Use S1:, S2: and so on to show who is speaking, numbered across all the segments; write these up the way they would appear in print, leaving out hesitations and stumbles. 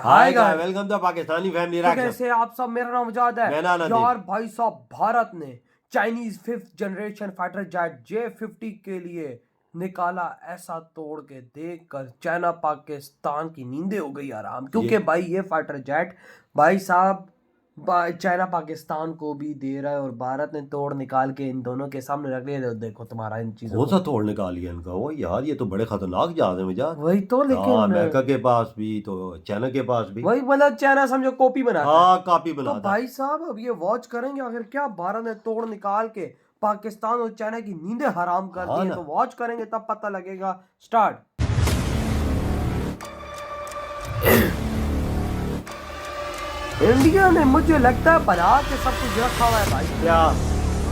S1: Hi guys, welcome to Pakistani family reaction.
S2: कैसे आप सब? मेरा नाम मुजाद है। यार भाई साहब, भारत ने Chinese 5th generation fighter jet J-50 के लिए निकाला ऐसा तोड़ के देखकर चाइना पाकिस्तान की नींदें हो गई आराम, क्योंकि भाई ये फाइटर जेट भाई साहब चाइना पाकिस्तान को भी दे रहा है और भारत ने तोड़ निकाल के इन दोनों के सामने रख लिया। देखो तुम्हारा इन चीजों
S1: कौन सा तोड़ निकाल लिया इनका? वो यार ये तो बड़े खतरनाक जहाज है मिजाज।
S2: वही तो, लेकिन
S1: अमेरिका के पास भी तो चाइना के पास भी
S2: वही, मतलब चाइना समझो कॉपी बनाता है।
S1: हाँ, कॉपी बनाता
S2: तो भाई साहब अब ये वॉच करेंगे आखिर क्या भारत ने तोड़ निकाल के पाकिस्तान और चाइना की नींदें हराम कर दी है। तो वॉच करेंगे तब पता लगेगा। स्टार्ट। इंडिया ने मुझे लगता है बना के सब कुछ रखा हुआ है भाई।
S1: क्या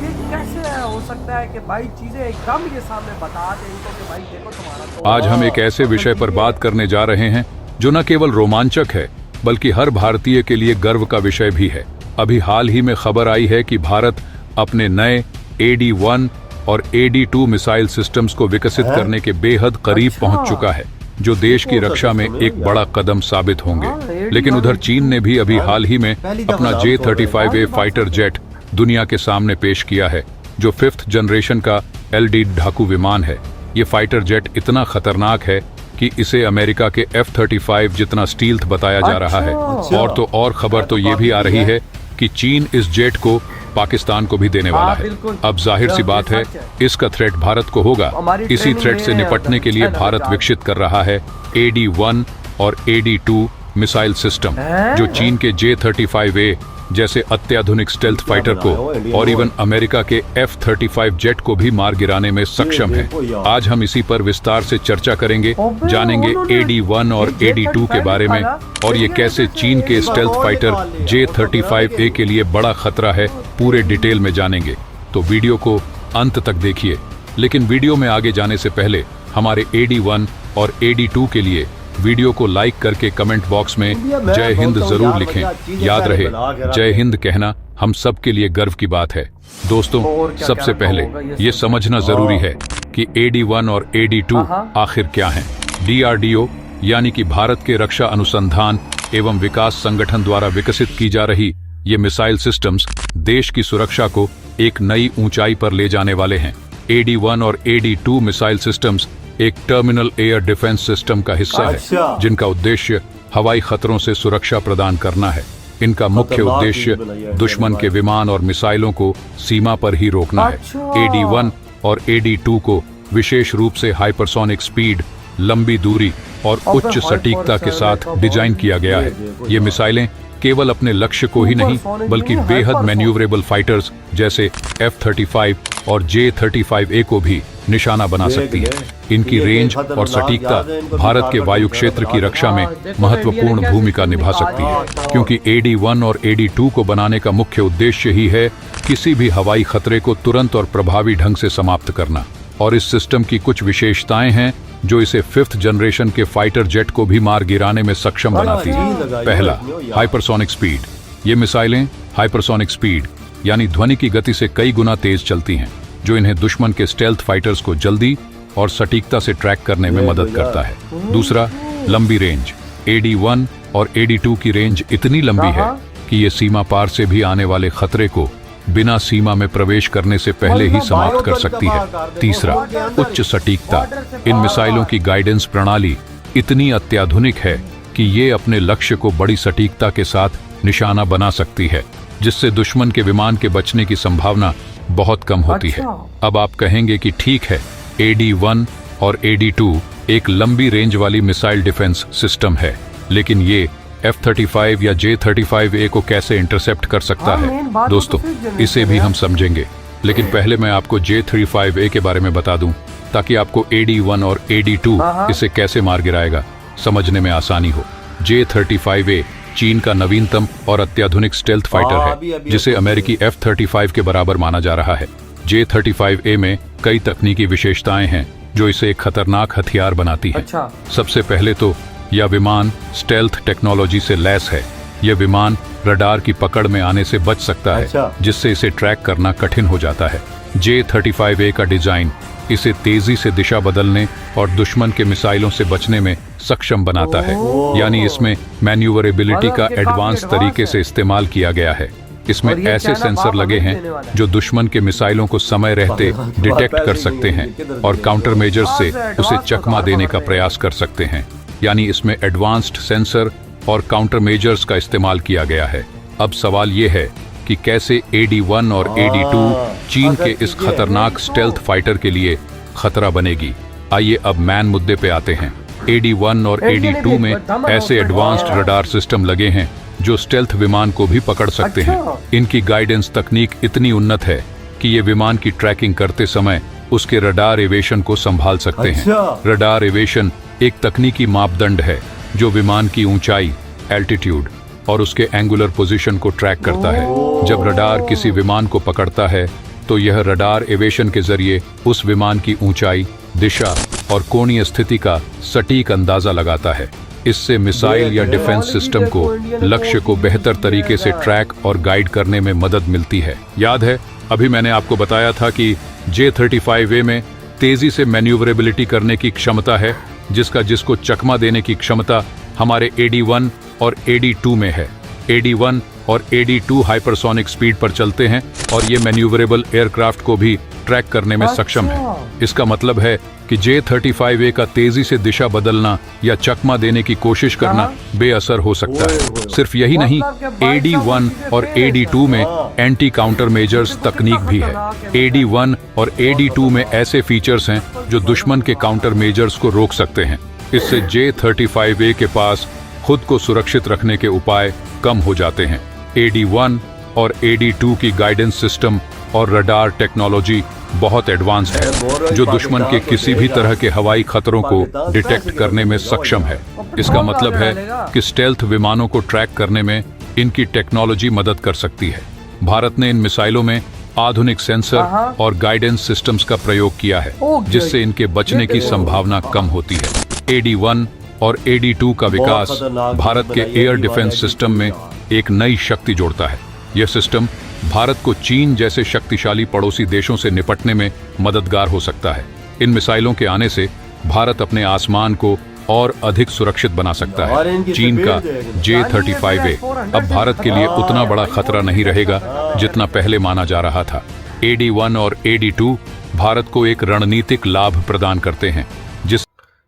S2: ये कैसे हो सकता है कि भाई चीजें एकदम ये सामने बता दें इनको कि भाई देखो तुम्हारा।
S3: आज हम एक ऐसे विषय पर बात करने जा रहे हैं जो न केवल रोमांचक है बल्कि हर भारतीय के लिए गर्व का विषय भी है। अभी हाल ही में खबर आई है कि भारत अपने नए AD-1 और AD-2 मिसाइल सिस्टम्स को विकसित करने के बेहद करीब पहुंच चुका है, जो देश की रक्षा में एक बड़ा कदम साबित होंगे। लेकिन उधर चीन ने भी अभी हाल ही में अपना J-35A फाइटर जेट दुनिया के सामने पेश किया है, जो 5th जनरेशन का LD ढाकू विमान है। ये फाइटर जेट इतना खतरनाक है कि इसे अमेरिका के F-35 जितना स्टील्थ बताया जा रहा है। और तो और खबर तो ये भी आ रही है कि चीन इस जेट को पाकिस्तान को भी देने वाला है। अब जाहिर सी बात है इसका थ्रेट भारत को होगा। इसी थ्रेट से निपटने के लिए भारत विकसित कर रहा है AD-1 और AD-2 मिसाइल सिस्टम, जो चीन के J-35A जैसे अत्याधुनिक स्टेल्थ फाइटर को और इवन अमेरिका के F-35 जेट को भी मार गिराने में सक्षम है। आज हम इसी पर विस्तार से चर्चा करेंगे, जानेंगे AD-1 और AD-2 के बारे में और ये कैसे चीन के स्टेल्थ फाइटर J-35A के लिए बड़ा खतरा है, पूरे डिटेल में जानेंगे। तो वीडियो को अंत तक देखिए। लेकिन वीडियो में आगे जाने से पहले हमारे AD-1 और AD-2 के लिए वीडियो को लाइक करके कमेंट बॉक्स में जय हिंद जरूर लिखें। याद रहे, जय हिंद कहना हम सब के लिए गर्व की बात है। दोस्तों, सबसे पहले ये समझना जरूरी है कि AD-1 और AD-2 आखिर क्या हैं। DRDO यानी कि भारत के रक्षा अनुसंधान एवं विकास संगठन द्वारा विकसित की जा रही ये मिसाइल सिस्टम्स देश की सुरक्षा को एक नई ऊंचाई पर ले जाने वाले हैं। AD-1 और AD-2 मिसाइल सिस्टम्स एक टर्मिनल एयर डिफेंस सिस्टम का हिस्सा है, जिनका उद्देश्य हवाई खतरों से सुरक्षा प्रदान करना है। इनका मुख्य उद्देश्य दुश्मन के विमान और मिसाइलों को सीमा पर ही रोकना है। AD-1 और AD-2 को विशेष रूप से हाइपरसोनिक स्पीड, लंबी दूरी और उच्च सटीकता के साथ डिजाइन किया गया है। ये मिसाइलें केवल अपने लक्ष्य को ही नहीं बल्कि बेहद मैन्यूवरेबल फाइटर्स जैसे F-35 और J-35A को भी निशाना बना सकती है। इनकी रेंज और सटीकता भारत के वायु क्षेत्र की रक्षा में महत्वपूर्ण भूमिका निभा सकती है, क्योंकि AD-1 और AD-2 को बनाने का मुख्य उद्देश्य ही है किसी भी हवाई खतरे को तुरंत और प्रभावी ढंग से समाप्त करना। और इस सिस्टम की कुछ विशेषताएं हैं जो इसे 5th जनरेशन के फाइटर जेट को भी मार गिराने में सक्षम बनाती है। पहला, हाइपरसोनिक स्पीड। ये मिसाइलें हाइपरसोनिक स्पीड यानी ध्वनि की गति से कई गुना तेज चलती हैं, जो इन्हें दुश्मन के स्टेल्थ फाइटर्स को जल्दी और सटीकता से ट्रैक करने में मदद करता है। दूसरा, लंबी रेंज। AD-1 और AD-2 की रेंज इतनी लंबी है कि ये सीमा पार से भी आने वाले खतरे को बिना सीमा में प्रवेश करने से पहले ही समाप्त कर सकती है। तीसरा, उच्च सटीकता। इन मिसाइलों की गाइडेंस प्रणाली इतनी अत्याधुनिक है कि ये अपने लक्ष्य को बड़ी सटीकता के साथ निशाना बना सकती है, जिससे दुश्मन के विमान के बचने की संभावना बहुत कम होती है। अब आप कहेंगे कि ठीक है, AD-1 और AD-2 एक लंबी रेंज वाली मिसाइल डिफेंस सिस्टम है, लेकिन ये F-35 या J-35A को कैसे इंटरसेप्ट कर सकता है? दोस्तों, इसे भी हम समझेंगे, लेकिन पहले मैं आपको J-35A के बारे में बता दूं, ताकि आपको AD-1 और AD-2 इसे कैसे मार गिराएगा समझने में आसानी हो। J-35A चीन का नवीनतम और अत्याधुनिक स्टेल्थ फाइटर है, जिसे अमेरिकी F-35 के बराबर माना जा रहा है। J-35A में कई तकनीकी विशेषताएं हैं जो इसे एक खतरनाक हथियार बनाती है। सबसे पहले तो यह विमान स्टेल्थ टेक्नोलॉजी से लैस है। यह विमान रडार की पकड़ में आने से बच सकता है,
S1: अच्छा।
S3: जिससे इसे ट्रैक करना कठिन हो जाता है। J-35A का डिजाइन इसे तेजी से दिशा बदलने और दुश्मन के मिसाइलों से बचने में सक्षम बनाता है, यानी इसमें मैन्यूवरेबिलिटी का एडवांस तरीके से इस्तेमाल किया गया है। इसमें ऐसे सेंसर लगे हैं जो दुश्मन के मिसाइलों को समय रहते डिटेक्ट कर सकते हैं और काउंटर मेजर्स से उसे चकमा देने का प्रयास कर सकते हैं। यानी इसमें एडवांस्ड सेंसर और काउंटर मेजर्स का इस्तेमाल किया गया है। अब सवाल ये है कि कैसे AD-1 और AD-2 चीन के इस खतरनाक स्टेल्थ फाइटर के लिए खतरा बनेगी। आइए अब मैन मुद्दे पे आते हैं। AD-1 और AD-2 में ऐसे एडवांस्ड रडार सिस्टम लगे हैं जो स्टेल्थ विमान को भी पकड़ सकते हैं। इनकी गाइडेंस तकनीक इतनी उन्नत है कि ये विमान की ट्रैकिंग करते समय उसके रडार एवेशन को संभाल सकते हैं। रडार एवेशन एक तकनीकी मापदंड है जो विमान की ऊंचाई, एल्टीट्यूड और उसके एंगुलर पोजीशन को ट्रैक करता है। जब रडार किसी विमान को पकड़ता है तो यह रडार एवेशन के जरिए उस विमान की ऊंचाई, दिशा और कोणीय स्थिति का सटीक अंदाजा लगाता है। इससे मिसाइल या डिफेंस सिस्टम को लक्ष्य को बेहतर तरीके से ट्रैक और गाइड करने में मदद मिलती है। याद है, अभी मैंने आपको बताया था कि J-35A में तेजी से मैन्यूवरेबिलिटी करने की क्षमता है, जिसको चकमा देने की क्षमता हमारे AD-1 और AD-2 में है। AD-1 और AD-2 हाइपरसोनिक स्पीड पर चलते हैं और ये मैन्यूवरेबल एयरक्राफ्ट को भी ट्रैक करने में सक्षम है। इसका मतलब है कि J-35A का तेजी से दिशा बदलना या चकमा देने की कोशिश करना बेअसर हो सकता है। सिर्फ यही नहीं, AD-1 और AD-2 में एंटी काउंटर मेजर्स तकनीक भी है। AD-1 और AD-2 में ऐसे फीचर्स हैं जो दुश्मन के काउंटर मेजर्स को रोक सकते हैं। इससे J-35A के पास खुद को सुरक्षित रखने के उपाय कम हो जाते हैं। AD-1 और AD-2 की गाइडेंस सिस्टम और रडार टेक्नोलॉजी बहुत एडवांस है, जो दुश्मन के किसी भी तरह के हवाई खतरों को डिटेक्ट करने में सक्षम है। इसका मतलब है कि स्टेल्थ विमानों को ट्रैक करने में इनकी टेक्नोलॉजी मदद कर सकती है। भारत ने इन मिसाइलों में आधुनिक सेंसर और गाइडेंस सिस्टम्स का प्रयोग किया है, जिससे इनके बचने की संभावना कम होती है। AD-1 और AD-2 का विकास भारत के एयर डिफेंस सिस्टम में एक नई शक्ति जोड़ता है। यह सिस्टम भारत को चीन जैसे शक्तिशाली पड़ोसी देशों से निपटने में मददगार हो सकता है। इन मिसाइलों के आने से भारत अपने आसमान को और अधिक सुरक्षित बना सकता है। चीन का J-35A अब भारत के लिए उतना बड़ा खतरा नहीं रहेगा जितना पहले माना जा रहा था। AD-1 और AD-2 भारत को एक रणनीतिक लाभ प्रदान करते हैं।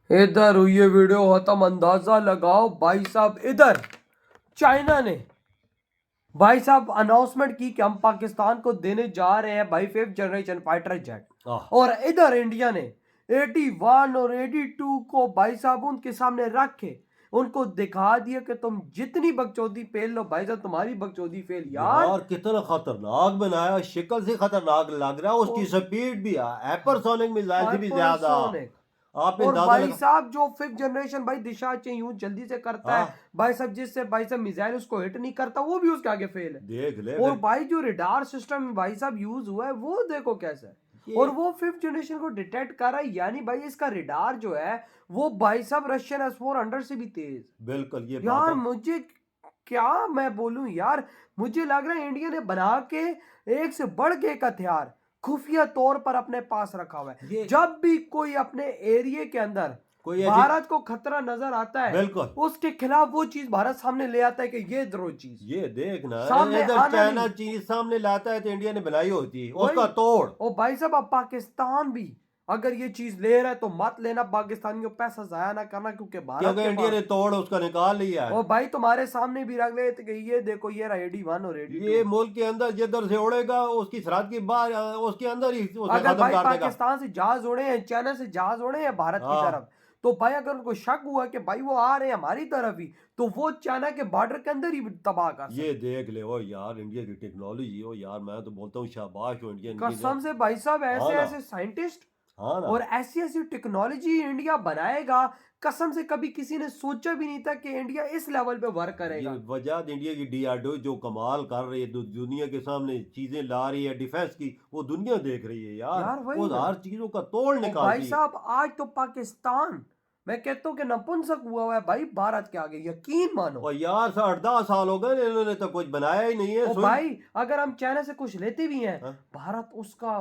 S2: इधर हुई ये वीडियो खत्म, अंदाजा लगाओ भाई साहब। इधर चाइना ने भाई साहब अनाउंसमेंट की कि हम पाकिस्तान को देने जा रहे हैं भाई 5th जनरेशन फाइटर जेट, और इधर इंडिया ने AD-1 और AD-2 को भाई साहब उनके सामने रख के उनको दिखा दिया कि तुम जितनी बकचोदी फेल लो भाई साहब, तुम्हारी बकचोदी फेल। यार
S1: कितना खतरनाक बनाया, शक्ल से खतरनाक लग रहा है, उसकी स्पीड भी हाइपरसोनिक मिसाइल से भी ज्यादा।
S2: और भाई साहब जो 5th जनरेशन भाई दिशा चेंज यूं जल्दी से करता है भाई साहब, जिससे भाई साहब मिसाइल उसको हिट नहीं करता, वो भी उसके आगे फेल है।
S1: देख ले।
S2: और भाई जो रडार सिस्टम भाई साहब यूज हुआ है वो देखो कैसा है, और वो 5th जनरेशन को डिटेक्ट कर रहा है। यानी भाई इसका रडार जो है वो भाई साहब रशियन S-400 से भी तेज।
S1: बिल्कुल। ये
S2: यार मुझे क्या मैं बोलूं यार, मुझे लग रहा है इंडिया ने बना के एक से बढ़ के एक हथियार खुफिया तौर पर अपने पास रखा हुआ है। जब भी कोई अपने एरिया के अंदर भारत को खतरा नजर आता है, बिल्कुल उसके खिलाफ वो चीज भारत सामने ले आता है कि ये द्रोह चीज,
S1: ये देखना चाइना चीज सामने लाता है तो इंडिया ने बनाई होती है उसका तोड़।
S2: और भाई साहब अब पाकिस्तान भी अगर ये चीज ले रहा है तो मत लेना, पाकिस्तानियों पैसा जाया ना करना, क्योंकि भारत
S1: इंडिया ने तोड़ उसका निकाल लिया है।
S2: और भाई तुम्हारे सामने भी रख ले कि ये देखो ये रहा AD-1 और AD-2।
S1: ये मुल्क के अंदर जिधर से उड़ेगा उसकी सरहद की बाहर उसके अंदर ही
S2: अगर भाई पाकिस्तान से जहाज उड़े हैं, चाइना से जहाज उड़े हैं भारत की तरफ, तो भाई अगर उनको शक हुआ कि भाई वो आ रहे हैं हमारी तरफ ही, तो वो चाइना के बॉर्डर के अंदर ही तबाह कर।
S1: ये देख ले ओ यार इंडिया की टेक्नोलॉजी हो यार, मैं तो बोलता हूँ शाबाश हो इंडिया।
S2: कसम से भाई साहब ऐसे ऐसे साइंटिस्ट और ऐसी ऐसी टेक्नोलॉजी इंडिया बनाएगा, कसम से कभी किसी ने सोचा भी नहीं था कि इंडिया इस लेवल पे वर्क करेगा।
S1: वजह इंडिया की DRDO जो कमाल कर रही है, दुनिया के सामने चीजें ला रही है डिफेंस की, वो दुनिया देख रही है यार वो हर चीजों का तोड़ निकाल।
S2: भाई साहब आज तो पाकिस्तान मैं कहता हूँ कि नपुंसक हुआ है भाई भारत के आगे, यकीन मानो।
S1: और यार 8-10 साल हो गए इन्होंने तो कुछ बनाया ही नहीं है।
S2: ओ भाई अगर हम चाइना से कुछ लेते भी हैं,
S1: हाँ?
S2: भारत उसका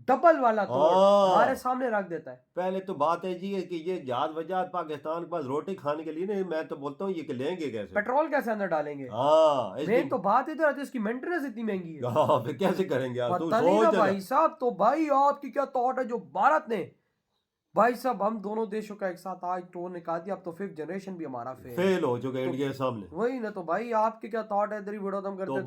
S2: डबल वाला तोड़
S1: हाँ।
S2: हमारे सामने रख देता है।
S1: पहले तो बात है जी कि ये जहाज वजाज पाकिस्तान के पास रोटी खाने के लिए नहीं, मैं तो बोलता हूँ ये कि लेंगे कैसे।
S2: पेट्रोल कैसे अंदर डालेंगे?
S1: हाँ
S2: मेन तो बात इधर आती है, इसकी मेंटेनेंस इतनी महंगी है।
S1: हाँ, फिर कैसे करेंगे यार, तू
S2: पता नहीं ना
S1: सोच
S2: भाई साहब। तो भाई आपकी क्या थॉट है जो भारत ने, भाई साहब हम दोनों देशों का एक साथ आज टोन निकाल दिया, अब तो 5th जनरेशन भी हमारा फेल
S1: फेल हो चुके इंडिया के सामने।
S2: वही ना। तो भाई आपके क्या थॉट है, इधर ही वीडियो खत्म करते
S1: तो
S2: हैं। तो